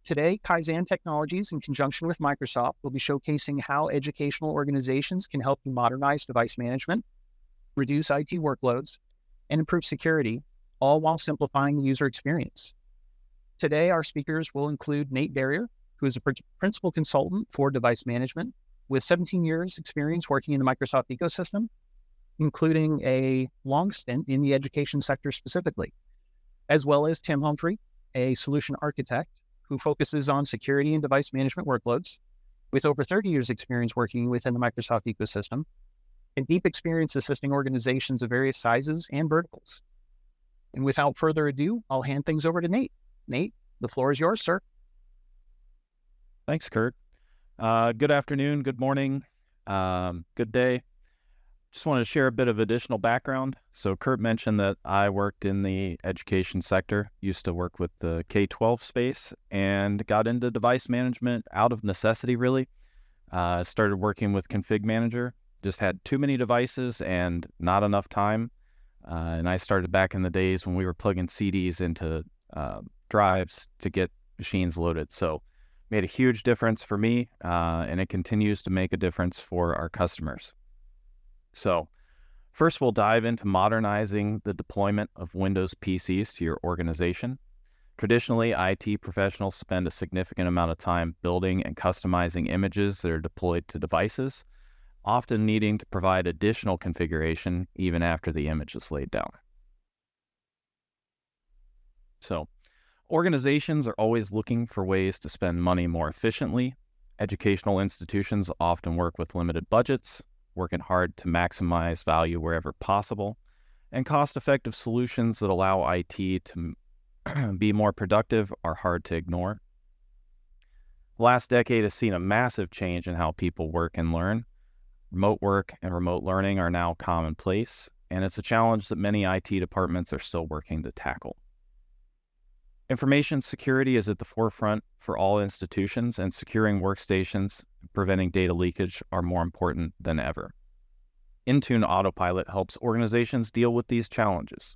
Today, Kaizen Technologies, in conjunction with Microsoft, will be showcasing how educational organizations can help you modernize device management, reduce IT workloads, and improve security, all while simplifying the user experience. Today, our speakers will include Nate Barrier, who is a principal consultant for device management with 17 years experience working in the Microsoft ecosystem, including a long stint in the education sector specifically, as well as Tim Humphrey, a solution architect who focuses on security and device management workloads with over 30 years experience working within the Microsoft ecosystem and deep experience assisting organizations of various sizes and verticals. And without further ado, I'll hand things over to Nate. Nate, the floor is yours, sir. Thanks, Kurt. Good afternoon, good morning, good day. Just wanted to share a bit of additional background. So Kurt mentioned that I worked in the education sector, used to work with the K-12 space, and got into device management out of necessity, really. Started working with Config Manager, just had too many devices and not enough time. And I started back in the days when we were plugging CDs into drives to get machines loaded. So made a huge difference for me, and it continues to make a difference for our customers. So first, we'll dive into modernizing the deployment of Windows PCs to your organization. Traditionally, IT professionals spend a significant amount of time building and customizing images that are deployed to devices, often needing to provide additional configuration even after the image is laid down. So organizations are always looking for ways to spend money more efficiently. Educational institutions often work with limited budgets, working hard to maximize value wherever possible, and cost-effective solutions that allow IT to be more productive are hard to ignore. The last decade has seen a massive change in how people work and learn. Remote work and remote learning are now commonplace, and it's a challenge that many IT departments are still working to tackle. Information security is at the forefront for all institutions, and securing workstations and preventing data leakage are more important than ever. Intune Autopilot helps organizations deal with these challenges.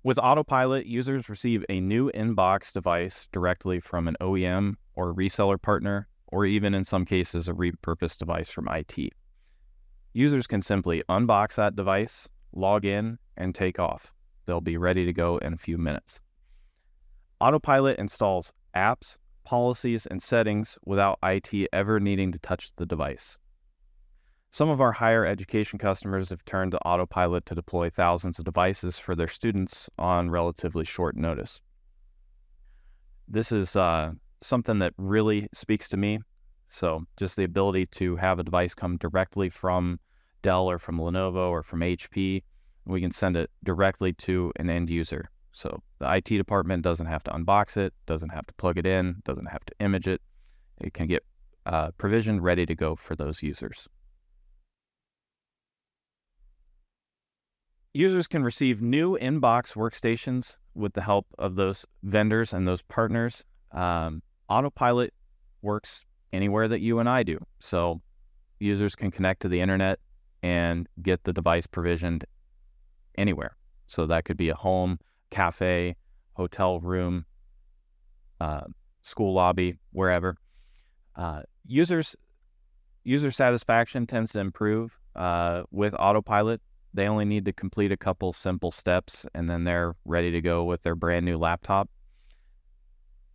With Autopilot, users receive a new in-box device directly from an OEM or reseller partner, or even in some cases, a repurposed device from IT. Users can simply unbox that device, log in, and take off. They'll be ready to go in a few minutes. Autopilot installs apps, policies, and settings without IT ever needing to touch the device. Some of our higher education customers have turned to Autopilot to deploy thousands of devices for their students on relatively short notice. This is something that really speaks to me. So just the ability to have a device come directly from Dell or from Lenovo or from HP, we can send it directly to an end user. So the IT department doesn't have to unbox it, doesn't have to plug it in, doesn't have to image it. It can get provisioned, ready to go for those users. Users can receive new in-box workstations with the help of those vendors and those partners. Autopilot works anywhere that you and I do. So users can connect to the internet and get the device provisioned anywhere. So that could be a home, cafe, hotel room, school lobby, wherever. User satisfaction tends to improve with Autopilot. They only need to complete a couple simple steps, and then they're ready to go with their brand new laptop.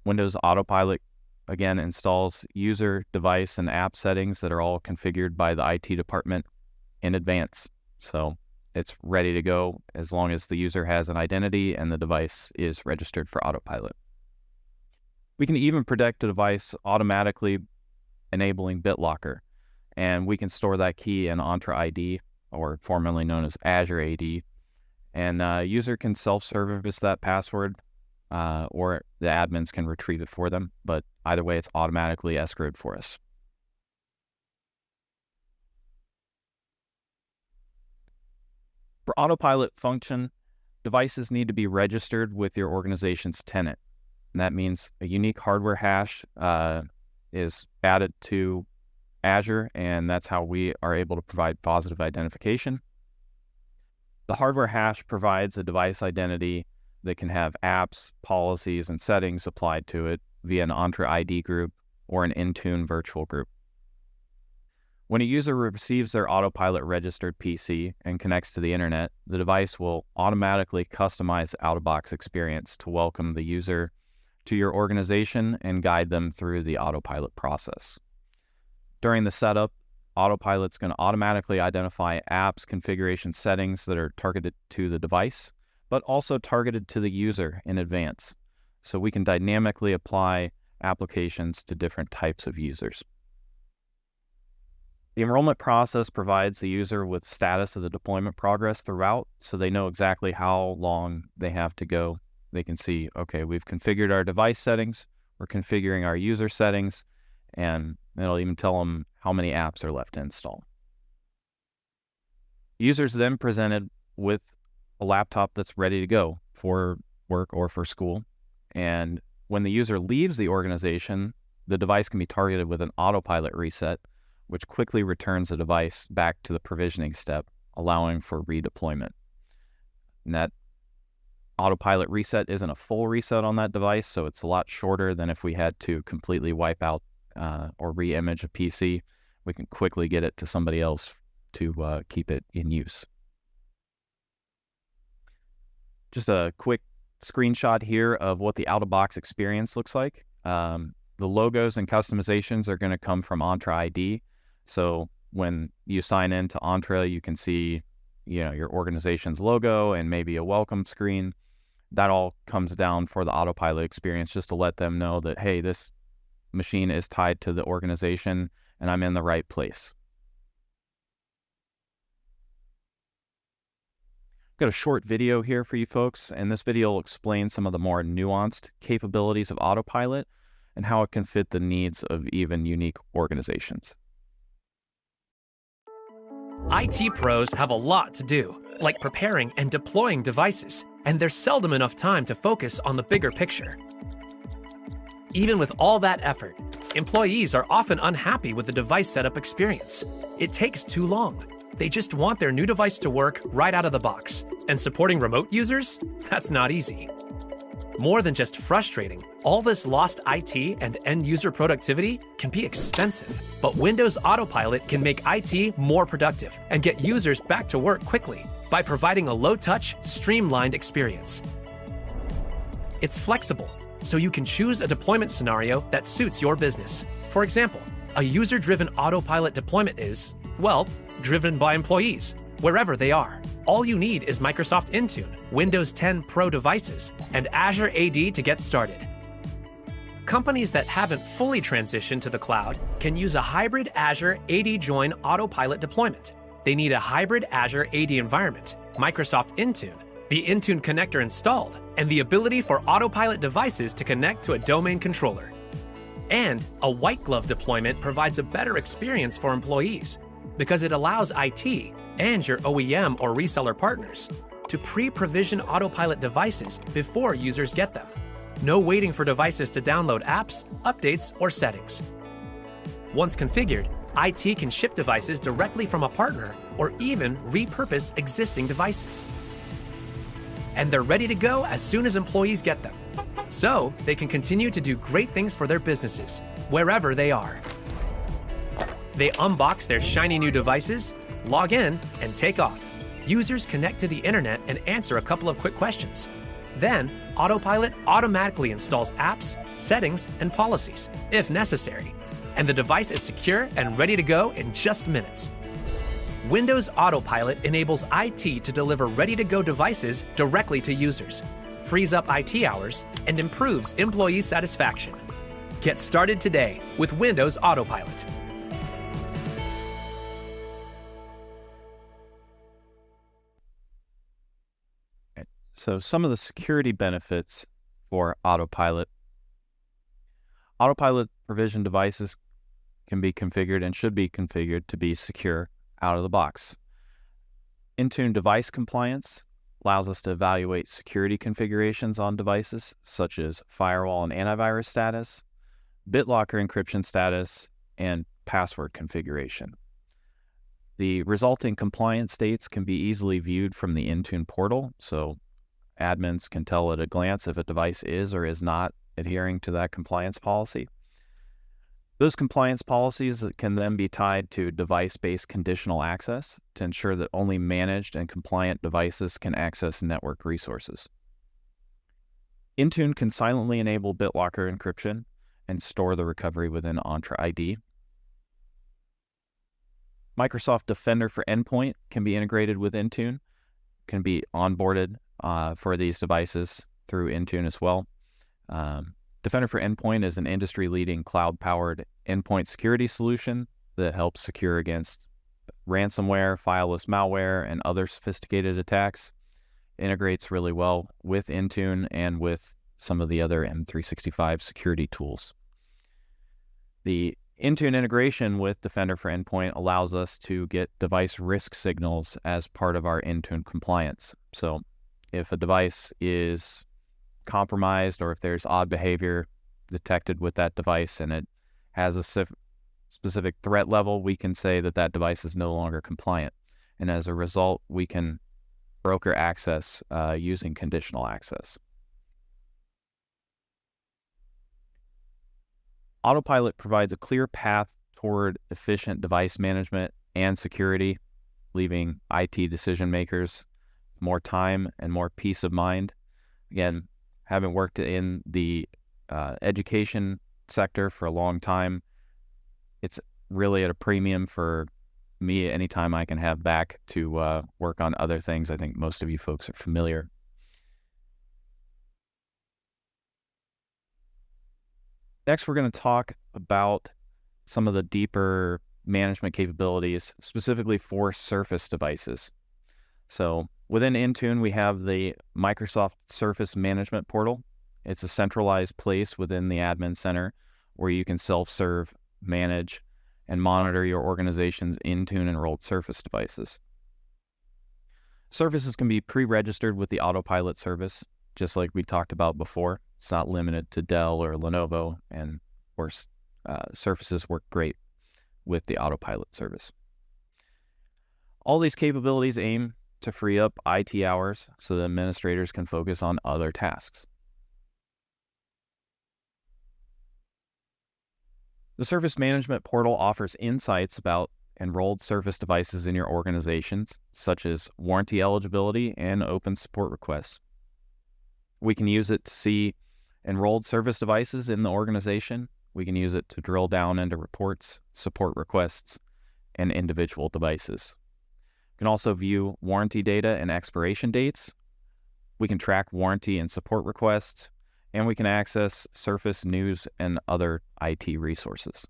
Windows Autopilot, again, installs user, device, and app settings that are all configured by the IT department in advance. So it's ready to go as long as the user has an identity and the device is registered for Autopilot. We can even protect the device automatically, enabling BitLocker, and we can store that key in Entra ID, or formerly known as Azure AD, and user can self-service that password, or the admins can retrieve it for them, but either way, it's automatically escrowed for us. For Autopilot function, devices need to be registered with your organization's tenant. And that means a unique hardware hash is added to Azure, and that's how we are able to provide positive identification. The hardware hash provides a device identity that can have apps, policies, and settings applied to it via an Entra ID group or an Intune virtual group. When a user receives their Autopilot registered PC and connects to the internet, the device will automatically customize the out-of-box experience to welcome the user to your organization and guide them through the Autopilot process. During the setup, Autopilot's going to automatically identify apps, configuration settings that are targeted to the device, but also targeted to the user in advance, so we can dynamically apply applications to different types of users. The enrollment process provides the user with status of the deployment progress throughout, so they know exactly how long they have to go. They can see, okay, we've configured our device settings, we're configuring our user settings, and it'll even tell them how many apps are left to install. Users then presented with a laptop that's ready to go for work or for school. And when the user leaves the organization, the device can be targeted with an Autopilot reset, which quickly returns the device back to the provisioning step, allowing for redeployment. And that Autopilot reset isn't a full reset on that device, so it's a lot shorter than if we had to completely wipe out or re-image a PC. We can quickly get it to somebody else to keep it in use. Just a quick screenshot here of what the out-of-box experience looks like. The logos and customizations are going to come from Entra ID. So when you sign in to Entra, you can see, your organization's logo and maybe a welcome screen. That all comes down for the Autopilot experience, just to let them know that, hey, this machine is tied to the organization and I'm in the right place. Got a short video here for you folks, and this video will explain some of the more nuanced capabilities of Autopilot and how it can fit the needs of even unique organizations. IT pros have a lot to do, like preparing and deploying devices, and there's seldom enough time to focus on the bigger picture. Even with all that effort, employees are often unhappy with the device setup experience. It takes too long. They just want their new device to work right out of the box. And supporting remote users? That's not easy. More than just frustrating, all this lost IT and end-user productivity can be expensive. But Windows Autopilot can make IT more productive and get users back to work quickly by providing a low-touch, streamlined experience. It's flexible, so you can choose a deployment scenario that suits your business. For example, a user-driven Autopilot deployment is, well, driven by employees, wherever they are. All you need is Microsoft Intune, Windows 10 Pro devices, and Azure AD to get started. Companies that haven't fully transitioned to the cloud can use a hybrid Azure AD Join Autopilot deployment. They need a hybrid Azure AD environment, Microsoft Intune, the Intune connector installed, and the ability for Autopilot devices to connect to a domain controller. And a white glove deployment provides a better experience for employees because it allows IT and your OEM or reseller partners to pre-provision Autopilot devices before users get them. No waiting for devices to download apps, updates, or settings. Once configured, IT can ship devices directly from a partner or even repurpose existing devices. And they're ready to go as soon as employees get them. So they can continue to do great things for their businesses, wherever they are. They unbox their shiny new devices, log in, and take off. Users connect to the internet and answer a couple of quick questions. Then, Autopilot automatically installs apps, settings, and policies, if necessary. And the device is secure and ready to go in just minutes. Windows Autopilot enables IT to deliver ready-to-go devices directly to users, frees up IT hours, and improves employee satisfaction. Get started today with Windows Autopilot. So some of the security benefits for Autopilot. Autopilot provision devices can be configured and should be configured to be secure out of the box. Intune device compliance allows us to evaluate security configurations on devices such as firewall and antivirus status, BitLocker encryption status, and password configuration. The resulting compliance states can be easily viewed from the Intune portal, so admins can tell at a glance if a device is or is not adhering to that compliance policy. Those compliance policies can then be tied to device-based conditional access to ensure that only managed and compliant devices can access network resources. Intune can silently enable BitLocker encryption and store the recovery within Entra ID. Microsoft Defender for Endpoint can be integrated with Intune, can be onboarded for these devices through Intune as well. Defender for Endpoint is an industry-leading cloud-powered endpoint security solution that helps secure against ransomware, fileless malware, and other sophisticated attacks. Integrates really well with Intune and with some of the other M365 security tools. The Intune integration with Defender for Endpoint allows us to get device risk signals as part of our Intune compliance. So if a device is compromised or if there's odd behavior detected with that device and it has a specific threat level, we can say that that device is no longer compliant. And as a result, we can broker access using conditional access. Autopilot provides a clear path toward efficient device management and security, leaving IT decision makers more time and more peace of mind. Again, having worked in the education sector for a long time, it's really at a premium for me anytime I can have back to work on other things. I think most of you folks are familiar. Next, we're going to talk about some of the deeper management capabilities, specifically for Surface devices. So within Intune, we have the Microsoft Surface Management Portal. It's a centralized place within the admin center where you can self-serve, manage, and monitor your organization's Intune enrolled Surface devices. Surfaces can be pre-registered with the Autopilot service, just like we talked about before. It's not limited to Dell or Lenovo, and of course, Surfaces work great with the Autopilot service. All these capabilities aim to free up IT hours so that administrators can focus on other tasks. The Surface Management Portal offers insights about enrolled Surface devices in your organizations, such as warranty eligibility and open support requests. We can use it to see enrolled Surface devices in the organization. We can use it to drill down into reports, support requests, and individual devices. We can also view warranty data and expiration dates. We can track warranty and support requests, and we can access Surface news and other IT resources.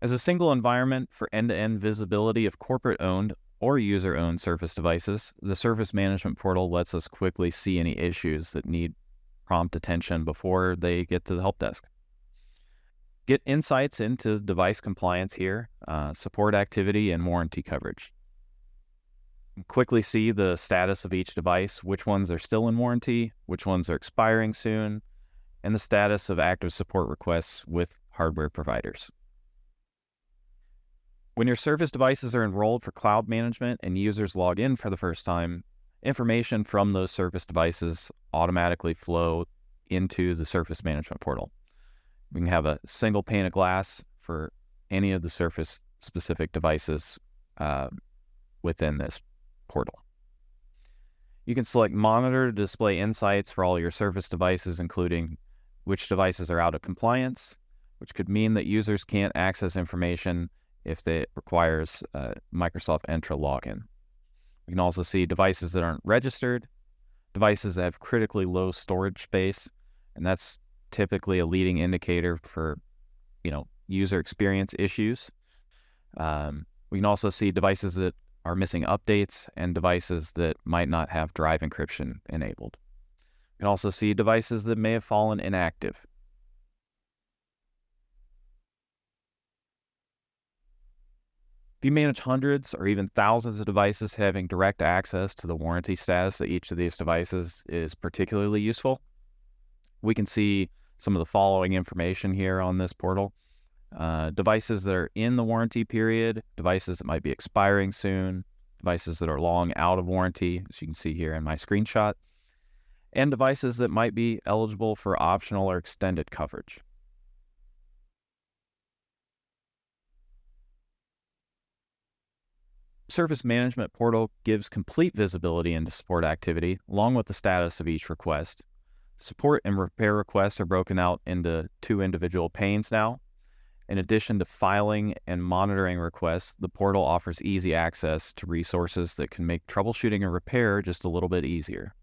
As a single environment for end-to-end visibility of corporate-owned or user-owned Surface devices, the Surface Management Portal lets us quickly see any issues that need prompt attention before they get to the help desk. Get insights into device compliance here, support activity, and warranty coverage. Quickly see the status of each device, which ones are still in warranty, which ones are expiring soon, and the status of active support requests with hardware providers. When your Surface devices are enrolled for cloud management and users log in for the first time, information from those Surface devices automatically flow into the Surface Management Portal. We can have a single pane of glass for any of the Surface specific devices within this portal. You can select Monitor to display insights for all your Surface devices, including which devices are out of compliance, which could mean that users can't access information if it requires Microsoft Entra login. We can also see devices that aren't registered, devices that have critically low storage space, and that's typically a leading indicator for, user experience issues. We can also see devices that are missing updates and devices that might not have drive encryption enabled. We can also see devices that may have fallen inactive. If you manage hundreds or even thousands of devices, having direct access to the warranty status of each of these devices is particularly useful. We can see some of the following information here on this portal. devices that are in the warranty period, devices that might be expiring soon, devices that are long out of warranty, as you can see here in my screenshot, and devices that might be eligible for optional or extended coverage. Service Management Portal gives complete visibility into support activity, along with the status of each request. Support and repair requests are broken out into 2 individual panes now. In addition to filing and monitoring requests, the portal offers easy access to resources that can make troubleshooting and repair just a little bit easier.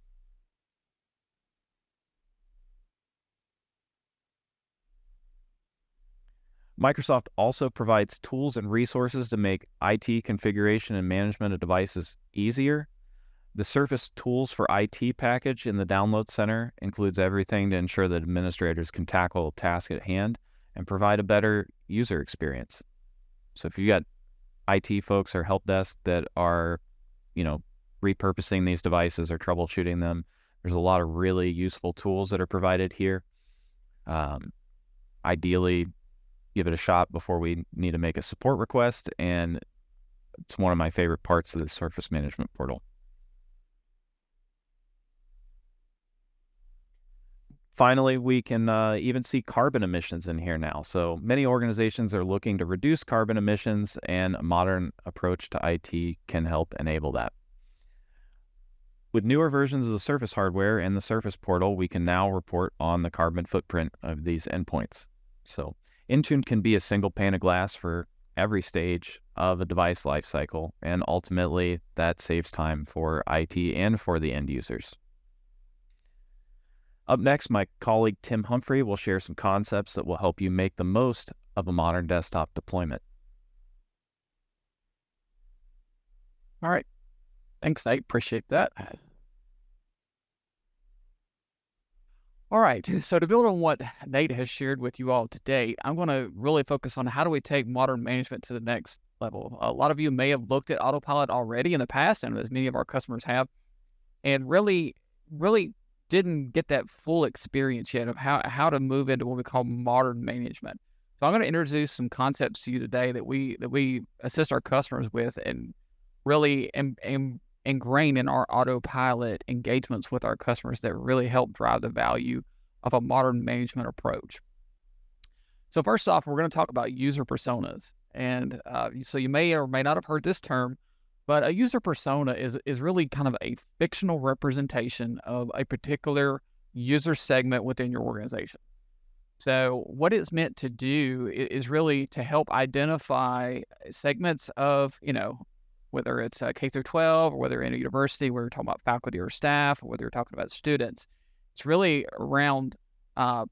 Microsoft also provides tools and resources to make IT configuration and management of devices easier. The Surface Tools for IT package in the Download Center includes everything to ensure that administrators can tackle a task at hand and provide a better user experience. So if you got IT folks or help desk that are, repurposing these devices or troubleshooting them, there's a lot of really useful tools that are provided here. Ideally, give it a shot before we need to make a support request, and it's one of my favorite parts of the Surface Management Portal. Finally, we can even see carbon emissions in here now. So many organizations are looking to reduce carbon emissions, and a modern approach to IT can help enable that. With newer versions of the Surface hardware and the Surface Portal, we can now report on the carbon footprint of these endpoints. So Intune can be a single pane of glass for every stage of a device lifecycle, and ultimately that saves time for IT and for the end users. Up next, my colleague Tim Humphrey will share some concepts that will help you make the most of a modern desktop deployment. All right. Thanks, Nate. Appreciate that. All right, so to build on what Nate has shared with you all today, I'm going to really focus on how do we take modern management to the next level. A lot of you may have looked at Autopilot already in the past, and as many of our customers have, and really didn't get that full experience yet of how to move into what we call modern management. So I'm going to introduce some concepts to you today that we assist our customers with and really ingrain in our Autopilot engagements with our customers that really help drive the value of a modern management approach. So first off, we're going to talk about user personas. And so you may or may not have heard this term, but a user persona is really kind of a fictional representation of a particular user segment within your organization. So what it's meant to do is really to help identify segments of, whether it's K through 12, or whether in a university where you're talking about faculty or staff, or whether you're talking about students. It's really around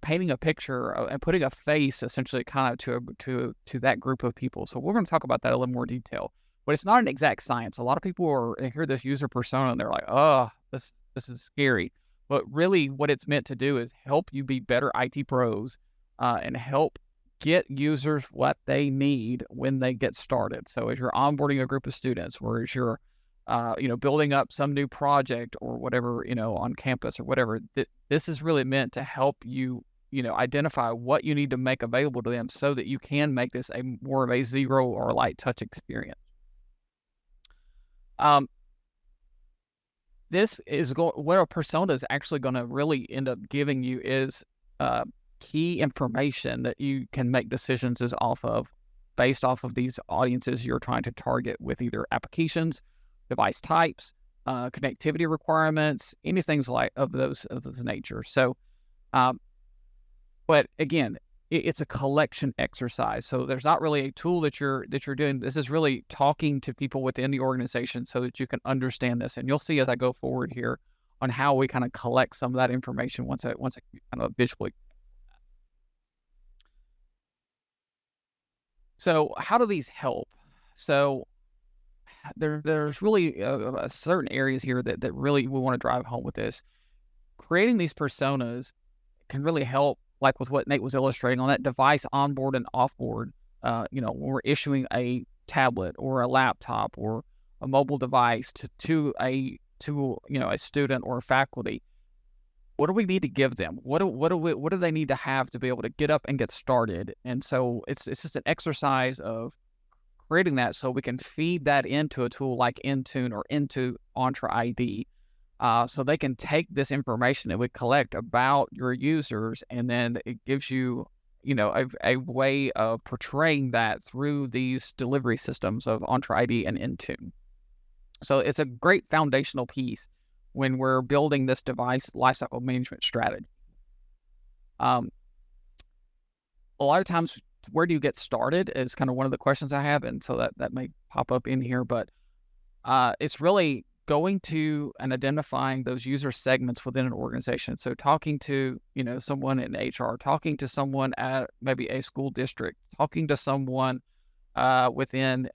painting a picture and putting a face, essentially, kind of to that group of people. So we're going to talk about that in a little more detail. But it's not an exact science. A lot of people hear this user persona and they're like, "Oh, this is scary." But really, what it's meant to do is help you be better IT pros and help get users what they need when they get started. So as you're onboarding a group of students, or as you're, building up some new project or whatever, on campus or whatever, this is really meant to help you, identify what you need to make available to them so that you can make this more of a zero or light touch experience. This is what a persona is actually going to really end up giving you is key information that you can make decisions based off of these audiences you're trying to target with either applications, device types, connectivity requirements, anything like of this nature. So, but again, it's a collection exercise. So there's not really a tool that you're doing. This is really talking to people within the organization so that you can understand this. And you'll see as I go forward here on how we kind of collect some of that information once I kind of visually. So how do these help? So there's really certain areas here that really we want to drive home with this. Creating these personas can really help, like with what Nate was illustrating on that device onboard and offboard. When we're issuing a tablet or a laptop or a mobile device to a student or a faculty. what do we need to give them? What do they need to have to be able to get up and get started? And so it's just an exercise of creating that so we can feed that into a tool like Intune or into Entra ID. So they can take this information that we collect about your users, and then it gives you, a way of portraying that through these delivery systems of Entra ID and Intune. So it's a great foundational piece when we're building this device lifecycle management strategy. A lot of times, where do you get started is kind of one of the questions I have, and so that may pop up in here, but it's really going to and identifying those user segments within an organization. So talking to, someone in HR, talking to someone at maybe a school district, talking to someone within,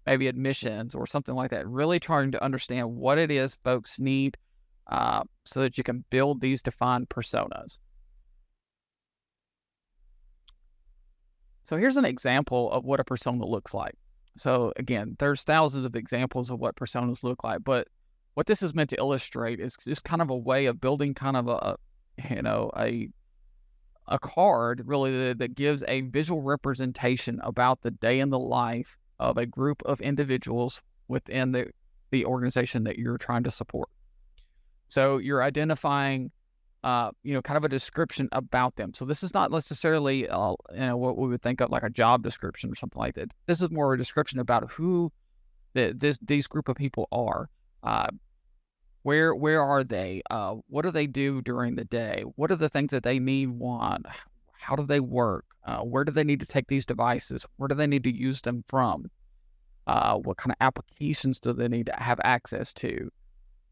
maybe admissions or something like that, really trying to understand what it is folks need so that you can build these defined personas. So here's an example of what a persona looks like. So again, there's thousands of examples of what personas look like, but what this is meant to illustrate is just kind of a way of building kind of a card really that gives a visual representation about the day in the life of a group of individuals within the organization that you're trying to support. So you're identifying kind of a description about them. So this is not necessarily, what we would think of like a job description or something like that. This is more a description about who these group of people are. Where are they? What do they do during the day? What are the things that they want? How do they work? Where do they need to take these devices? Where do they need to use them from? What kind of applications do they need to have access to?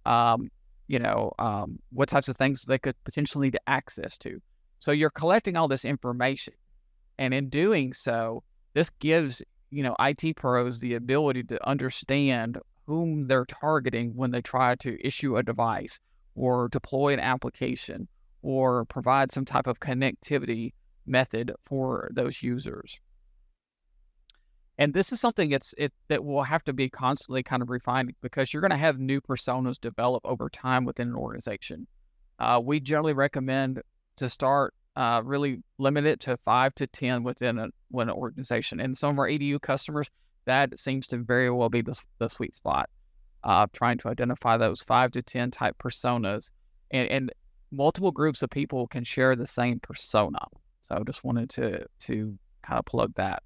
What types of things they could potentially need access to. So you're collecting all this information. And in doing so, this gives, IT pros the ability to understand whom they're targeting when they try to issue a device or deploy an application or provide some type of connectivity method for those users. And this is something that will have to be constantly kind of refined because you're going to have new personas develop over time within an organization. We generally recommend to start really limit it to 5 to 10 within an organization. And some of our EDU customers, that seems to very well be the sweet spot. Trying to identify those 5 to 10 type personas, and multiple groups of people can share the same persona. So I just wanted to kind of plug that.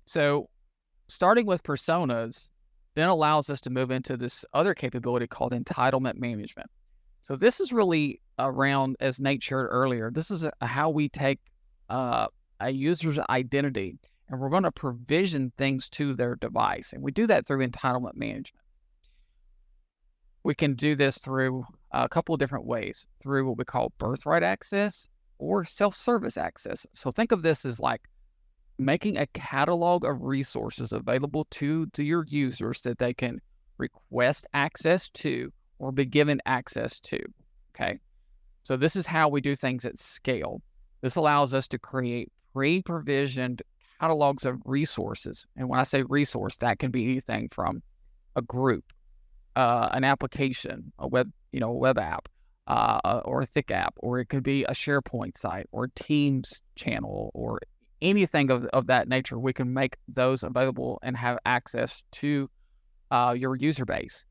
So starting with personas then allows us to move into this other capability called entitlement management. So this is really around, as Nate shared earlier, this is how we take a user's identity and we're going to provision things to their device. And we do that through entitlement management. We can do this through a couple of different ways, through what we call birthright access or self-service access. So think of this as like making a catalog of resources available to your users that they can request access to or be given access to, okay? So this is how we do things at scale. This allows us to create pre-provisioned catalogs of resources. And when I say resource, that can be anything from a group, an application, a web app, or a thick app, or it could be a SharePoint site or Teams channel or anything of that nature. We can make those available and have access to your user base.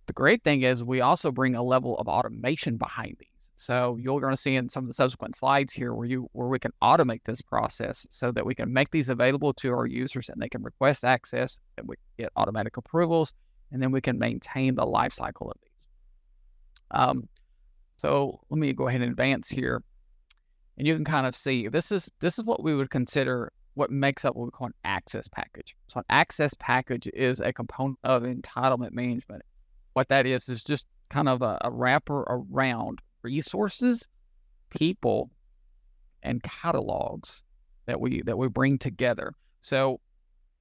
The great thing is we also bring a level of automation behind these. So you're going to see in some of the subsequent slides here where we can automate this process so that we can make these available to our users and they can request access and we get automatic approvals, and then we can maintain the life cycle of these. So let me go ahead and advance here. And you can kind of see, this is what we would consider what makes up what we call an access package. So an access package is a component of entitlement management. What that is just kind of a wrapper around resources, people, and catalogs that we bring together. So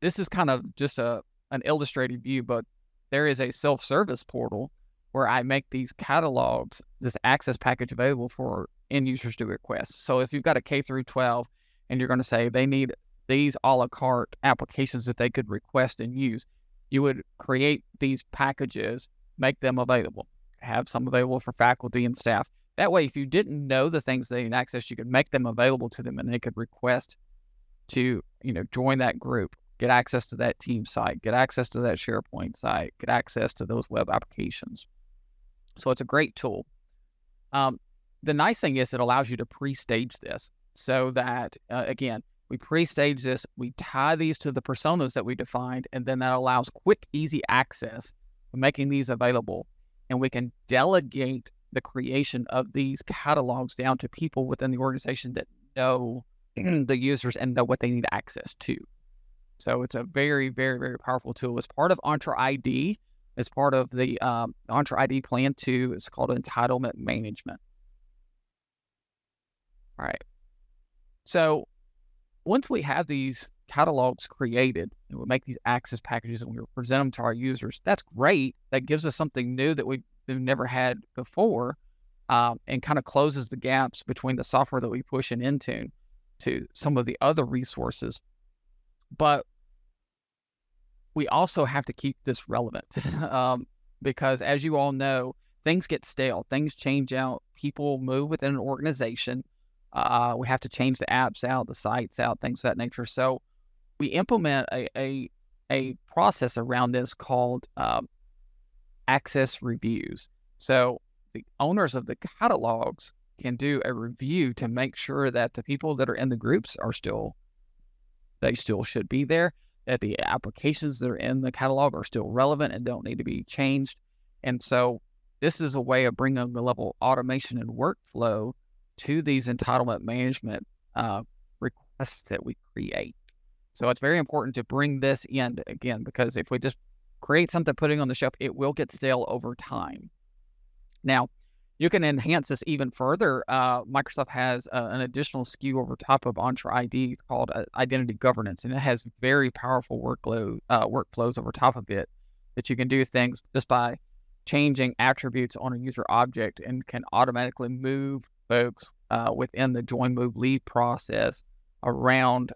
this is kind of just an illustrated view, but there is a self-service portal where I make these catalogs, this access package available for end users to request. So if you've got a K through 12 and you're going to say they need these a la carte applications that they could request and use, you would create these packages, make them available, have some available for faculty and staff. That way, if you didn't know the things they need access, you could make them available to them, and they could request to, join that group, get access to that team site, get access to that SharePoint site, get access to those web applications. So it's a great tool. The nice thing is it allows you to pre-stage this so that, again, we pre-stage this, we tie these to the personas that we defined, and then that allows quick, easy access for making these available. And we can delegate the creation of these catalogs down to people within the organization that know the users and know what they need access to. So it's a very, very, very powerful tool. It's part of Entra ID. It's part of the Entra ID Plan 2. It's called Entitlement Management. All right. So once we have these catalogs created and we make these access packages and we present them to our users, that's great. That gives us something new that we've never had before, and kind of closes the gaps between the software that we push in Intune to some of the other resources. But we also have to keep this relevant because, as you all know, things get stale, things change out, people move within an organization. We have to change the apps out, the sites out, things of that nature. So we implement a process around this called access reviews. So the owners of the catalogs can do a review to make sure that the people that are in the groups they still should be there, that the applications that are in the catalog are still relevant and don't need to be changed. And so this is a way of bringing the level of automation and workflow to these entitlement management requests that we create. So it's very important to bring this in, again, because if we just create something, putting on the shelf, it will get stale over time. Now, you can enhance this even further. Microsoft has an additional SKU over top of Entra ID called Identity Governance, and it has very powerful workflows over top of it that you can do things just by changing attributes on a user object and can automatically move folks within the join, move, leave process around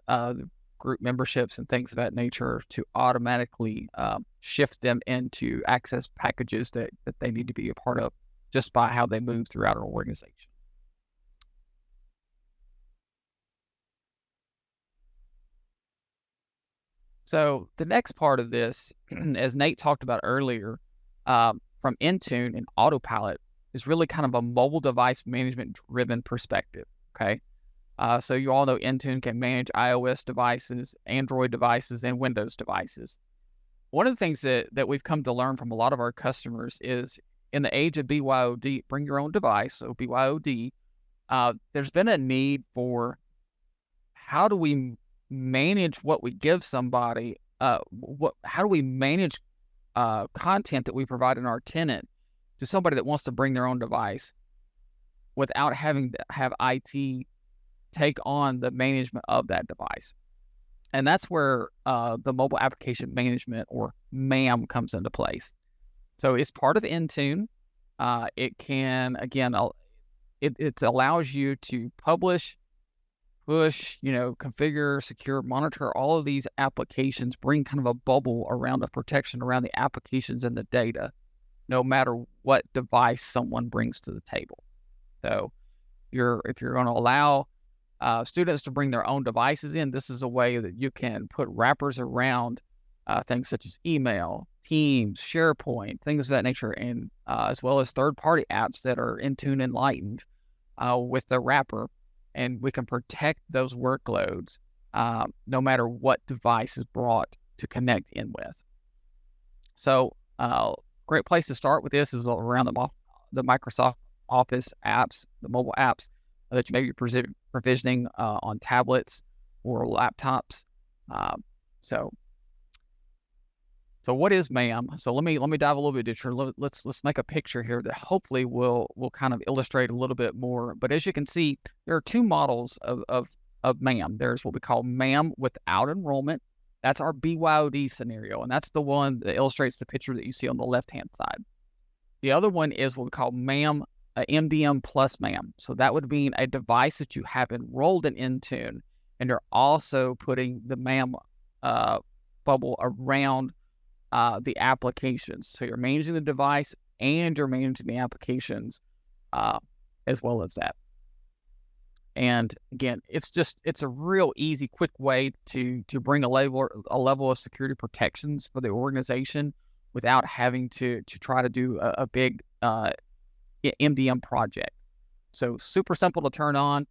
group memberships and things of that nature to automatically shift them into access packages that they need to be a part of just by how they move throughout an organization. So the next part of this, as Nate talked about earlier, from Intune and Autopilot, is really kind of a mobile device management driven perspective. Okay. So you all know Intune can manage iOS devices, Android devices, and Windows devices. One of the things that we've come to learn from a lot of our customers is in the age of BYOD, bring your own device, so BYOD, there's been a need for how do we manage what we give somebody, how do we manage content that we provide in our tenant to somebody that wants to bring their own device without having to have IT take on the management of that device. And that's where the mobile application management, or MAM, comes into place. So it's part of Intune. It can, again, it allows you to publish, push, configure, secure, monitor all of these applications, bring kind of a bubble around of protection around the applications and the data, no matter what device someone brings to the table. So if you're going to allow students to bring their own devices in, this is a way that you can put wrappers around things such as email, Teams, SharePoint, things of that nature, and as well as third-party apps that are Intune enlightened with the wrapper. And we can protect those workloads no matter what device is brought to connect in with. So great place to start with this is around the Microsoft Office apps, the mobile apps that you may be provisioning on tablets or laptops. So what is MAM? So let me dive a little bit deeper. Let's make a picture here that hopefully will kind of illustrate a little bit more. But as you can see, there are two models of MAM. There's what we call MAM without enrollment. That's our BYOD scenario, and that's the one that illustrates the picture that you see on the left-hand side. The other one is what we call MAM, MDM plus MAM. So that would mean a device that you have enrolled in Intune, and you're also putting the MAM bubble around the applications. So you're managing the device and you're managing the applications as well as that. And again, it's a real easy, quick way to bring a level of security protections for the organization without having to try to do a big MDM project. So super simple to turn on,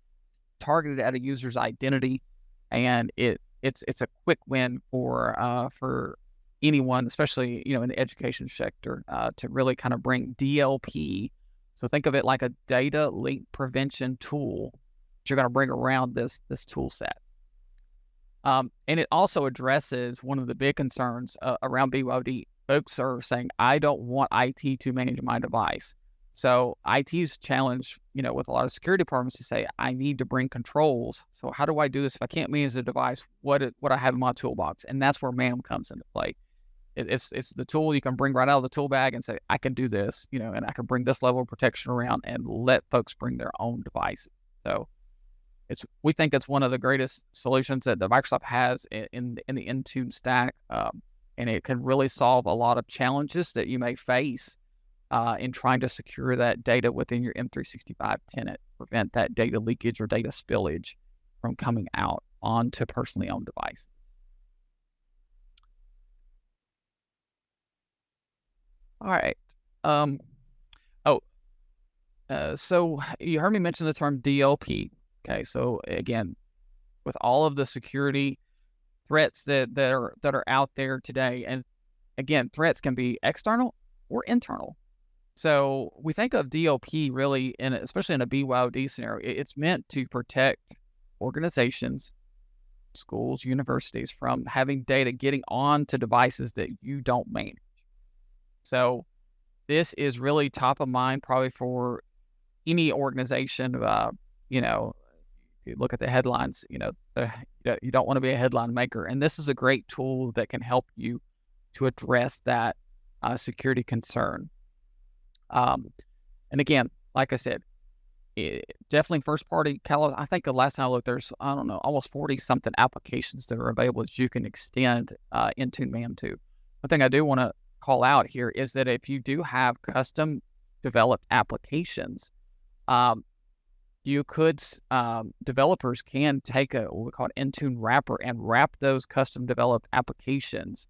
targeted at a user's identity, and it's a quick win for anyone, especially in the education sector, to really kind of bring DLP. So think of it like a data leak prevention tool that you're going to bring around this tool set. And it also addresses one of the big concerns around BYOD. Folks are saying, I don't want IT to manage my device. So IT's challenge, with a lot of security departments to say, I need to bring controls. So how do I do this if I can't manage the device? What I have in my toolbox? And that's where MAM comes into play. It's the tool you can bring right out of the tool bag and say, I can do this, and I can bring this level of protection around and let folks bring their own devices. So we think it's one of the greatest solutions that the Microsoft has in the Intune stack, and it can really solve a lot of challenges that you may face in trying to secure that data within your M365 tenant, prevent that data leakage or data spillage from coming out onto personally owned devices. All right. So you heard me mention the term DLP. Okay, so again, with all of the security threats that are out there today, and again, threats can be external or internal. So we think of DLP really, especially in a BYOD scenario, it's meant to protect organizations, schools, universities from having data getting onto devices that you don't manage. So this is really top of mind probably for any organization. If you look at the headlines, you don't want to be a headline maker. And this is a great tool that can help you to address that security concern. And again, like I said, definitely first party catalog. I think the last time I looked, there's, almost 40 something applications that are available that you can extend Intune MAM to. One thing I do want to call out here is that if you do have custom developed applications, developers can take what we call an Intune wrapper and wrap those custom developed applications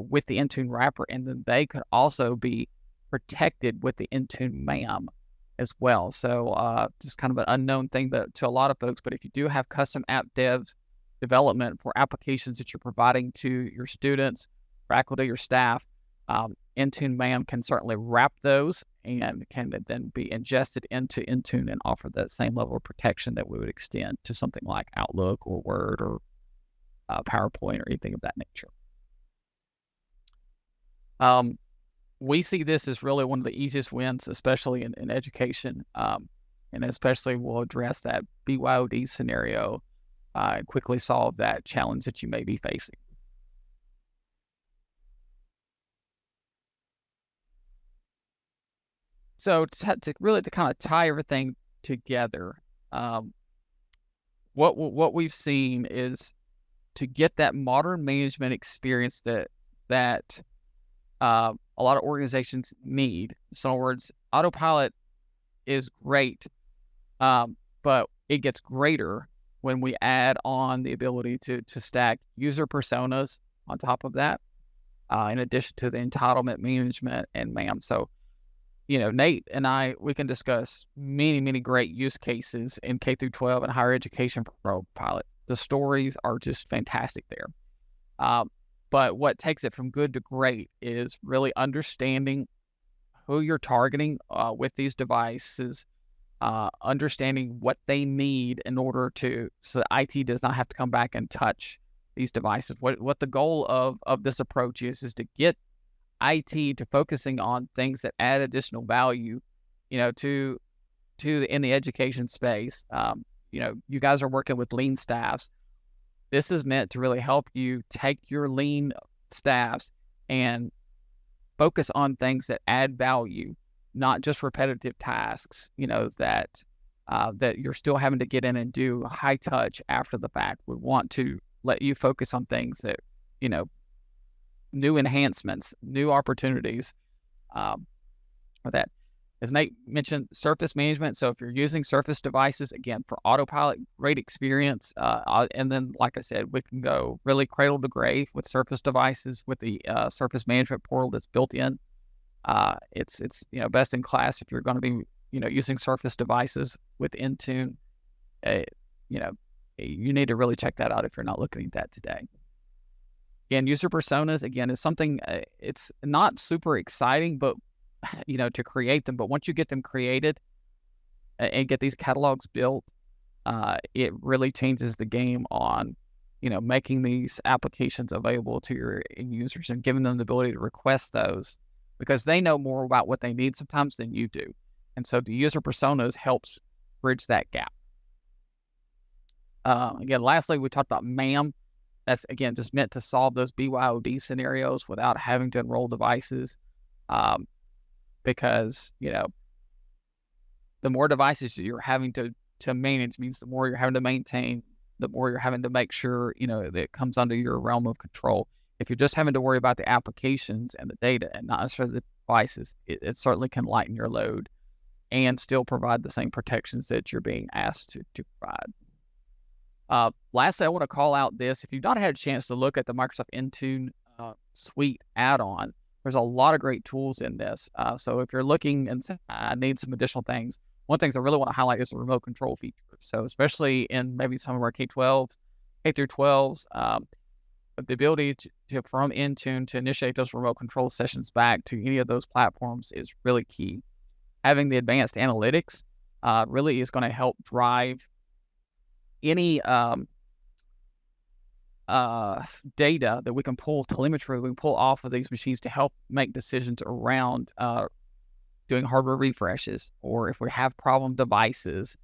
with the Intune wrapper, and then they could also be protected with the Intune MAM as well. So just kind of an unknown thing to a lot of folks, but if you do have custom app development for applications that you're providing to your students, faculty, or staff, Intune MAM can certainly wrap those and can then be ingested into Intune and offer that same level of protection that we would extend to something like Outlook or Word or PowerPoint or anything of that nature. We see this as really one of the easiest wins, especially in education, and especially will address that BYOD scenario and quickly solve that challenge that you may be facing. So to really kind of tie everything together, what we've seen is to get that modern management experience that a lot of organizations need. So in other words, Autopilot is great, but it gets greater when we add on the ability to stack user personas on top of that, in addition to the entitlement management and MAM. So, Nate and I, we can discuss many, many great use cases in K through 12 and higher education for Autopilot. The stories are just fantastic there. But what takes it from good to great is really understanding who you're targeting with these devices, understanding what they need in order so that IT does not have to come back and touch these devices. What the goal of this approach is to get IT to focusing on things that add additional value, to in the education space. You guys are working with lean staffs. This is meant to really help you take your lean staffs and focus on things that add value, not just repetitive tasks, that you're still having to get in and do high touch after the fact. We want to let you focus on things that, new enhancements, new opportunities with that. As Nate mentioned, surface management. So if you're using Surface devices, again, for autopilot, great experience. And then, like I said, we can go really cradle to grave with Surface devices with the Surface management portal that's built in. It's best in class if you're going to be using Surface devices with Intune. You need to really check that out if you're not looking at that today. Again, user personas, again, is something, it's not super exciting, but, to create them. But once you get them created and get these catalogs built, it really changes the game on, making these applications available to your end users and giving them the ability to request those, because they know more about what they need sometimes than you do. And so the user personas helps bridge that gap. Again, lastly, we talked about MAM. That's, again, just meant to solve those BYOD scenarios without having to enroll devices. Because, the more devices you're having to manage means the more you're having to maintain, the more you're having to make sure, that it comes under your realm of control. If you're just having to worry about the applications and the data and not necessarily the devices, it certainly can lighten your load and still provide the same protections that you're being asked to provide. Lastly, I want to call out this. If you've not had a chance to look at the Microsoft Intune Suite add-on, there's a lot of great tools in this. So if you're looking and say, I need some additional things, one thing I really want to highlight is the remote control feature. So especially in maybe some of our K-12s, K through 12s, the ability to from Intune to initiate those remote control sessions back to any of those platforms is really key. Having the advanced analytics really is going to help drive any data that we can pull, telemetry we can pull off of these machines to help make decisions around doing hardware refreshes, or if we have problem devices,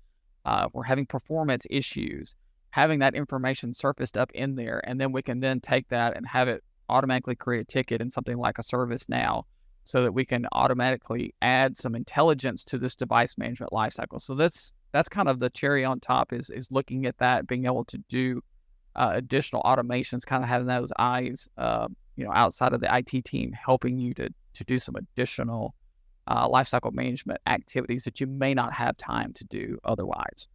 if we're having performance issues, having that information surfaced up in there, and then we can then take that and have it automatically create a ticket in something like a ServiceNow, so that we can automatically add some intelligence to this device management lifecycle. So that's kind of the cherry on top, is looking at that, being able to do additional automations, kind of having those eyes, outside of the IT team, helping you to do some additional lifecycle management activities that you may not have time to do otherwise.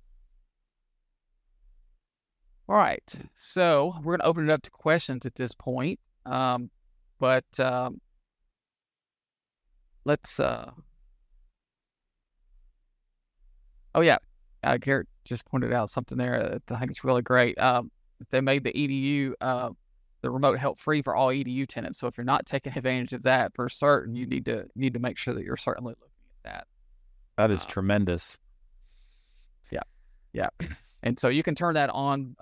All right, so we're going to open it up to questions at this point, but let's. Oh yeah, Garrett just pointed out something there that I think is really great. They made the EDU, the remote help free for all EDU tenants. So if you're not taking advantage of that for certain, you need to make sure that you're certainly looking at that. That is tremendous. Yeah. And so you can turn that on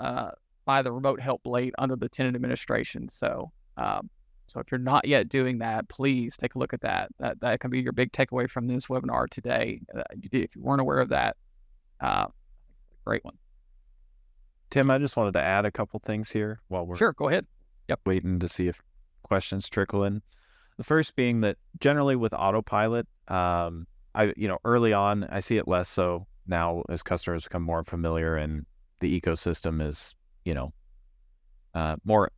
by the remote help blade under the tenant administration. So if you're not yet doing that, please take a look at that. That can be your big takeaway from this webinar today. If you weren't aware of that, great one. Tim, I just wanted to add a couple things here while we're Sure, go ahead. Yep. Waiting to see if questions trickle in. The first being that generally with autopilot, early on, I see it less so now as customers become more familiar and the ecosystem is, more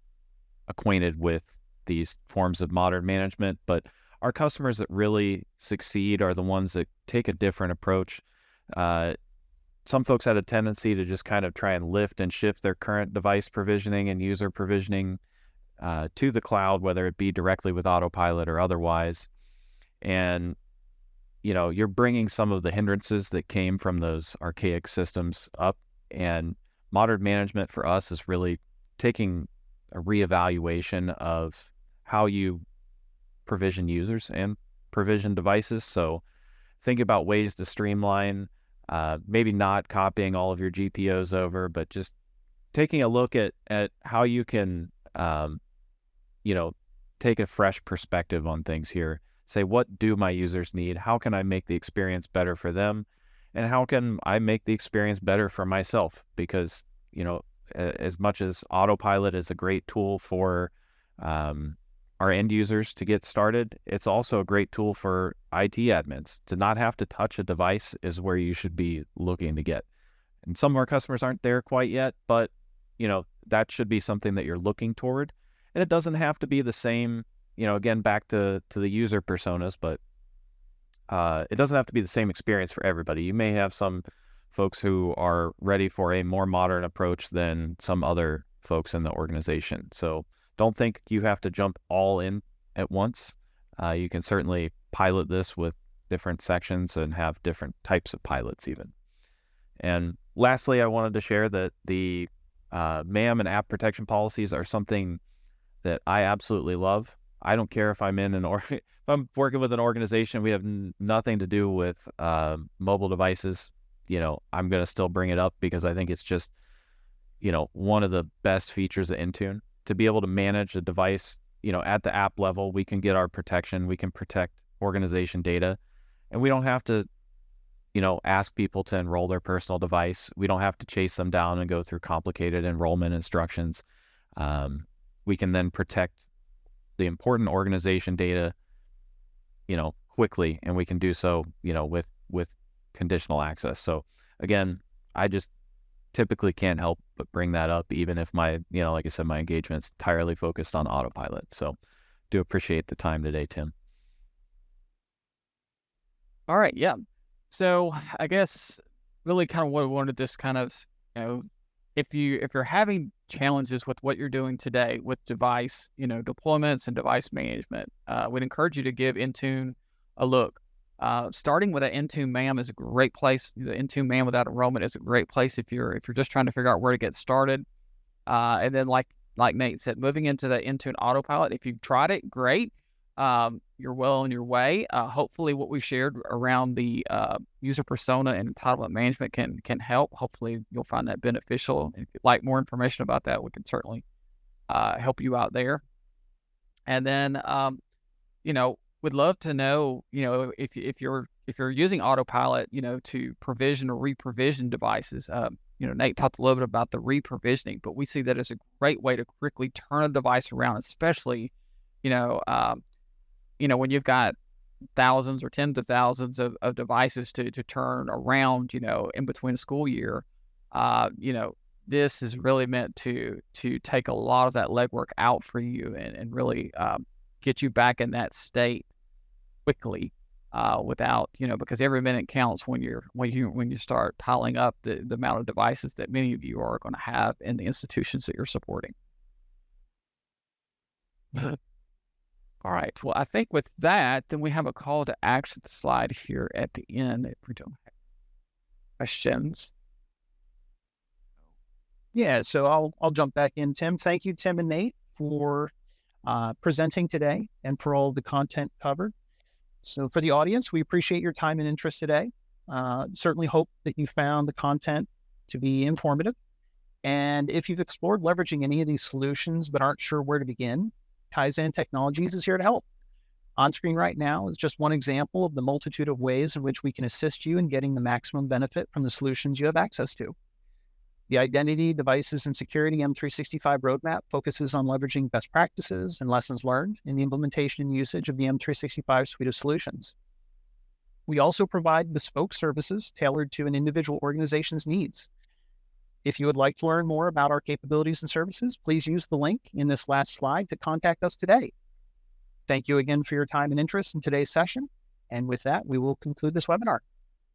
acquainted with these forms of modern management. But our customers that really succeed are the ones that take a different approach. Some folks had a tendency to just kind of try and lift and shift their current device provisioning and user provisioning to the cloud, whether it be directly with autopilot or otherwise. And, you're bringing some of the hindrances that came from those archaic systems up. And modern management for us is really taking a reevaluation of how you provision users and provision devices. So think about ways to streamline, maybe not copying all of your GPOs over, but just taking a look at how you can, take a fresh perspective on things here. Say, what do my users need? How can I make the experience better for them? And how can I make the experience better for myself? Because, as much as autopilot is a great tool for our end users to get started, it's also a great tool for IT admins. To not have to touch a device is where you should be looking to get. And some of our customers aren't there quite yet, but that should be something that you're looking toward. And it doesn't have to be the same, again, back to the user personas, but it doesn't have to be the same experience for everybody. You may have some folks who are ready for a more modern approach than some other folks in the organization. So don't think you have to jump all in at once. You can certainly pilot this with different sections and have different types of pilots even. And lastly, I wanted to share that the MAM and app protection policies are something that I absolutely love. I don't care if I'm if I'm working with an organization, we have nothing to do with mobile devices. I'm going to still bring it up because I think it's just, one of the best features of Intune to be able to manage a device, at the app level. We can get our protection. We can protect organization data, and we don't have to, ask people to enroll their personal device. We don't have to chase them down and go through complicated enrollment instructions. We can then protect the important organization data, quickly, and we can do so, with conditional access. So again, I just typically can't help but bring that up, even if my, like I said, my engagement's entirely focused on autopilot. So do appreciate the time today, Tim. All right. Yeah. So I guess really kind of what I wanted to just kind of, if you're having challenges with what you're doing today with device, deployments and device management, we'd encourage you to give Intune a look. Starting with an Intune MAM is a great place. The Intune MAM without enrollment is a great place if you're just trying to figure out where to get started. And then like Nate said, moving into the Intune autopilot, if you've tried it, great. You're well on your way. Hopefully what we shared around the user persona and entitlement management can help. Hopefully you'll find that beneficial. If you'd like more information about that, we can certainly help you out there. And then, would love to know, if you're using autopilot, to provision or reprovision devices. Nate talked a little bit about the reprovisioning, but we see that as a great way to quickly turn a device around, especially, when you've got thousands or tens of thousands of devices to turn around, in between a school year. This is really meant to take a lot of that legwork out for you and really get you back in that state quickly, without, because every minute counts when you start piling up the amount of devices that many of you are going to have in the institutions that you're supporting. All right. Well, I think with that, then we have a call to action slide here at the end if we don't have questions. Yeah, so I'll jump back in, Tim. Thank you, Tim and Nate, for presenting today and for all the content covered. So for the audience, we appreciate your time and interest today. Certainly hope that you found the content to be informative. And if you've explored leveraging any of these solutions but aren't sure where to begin, Kaizen Technologies is here to help. On screen right now is just one example of the multitude of ways in which we can assist you in getting the maximum benefit from the solutions you have access to. The Identity, Devices, and Security M365 roadmap focuses on leveraging best practices and lessons learned in the implementation and usage of the M365 suite of solutions. We also provide bespoke services tailored to an individual organization's needs. If you would like to learn more about our capabilities and services, please use the link in this last slide to contact us today. Thank you again for your time and interest in today's session. And with that, we will conclude this webinar.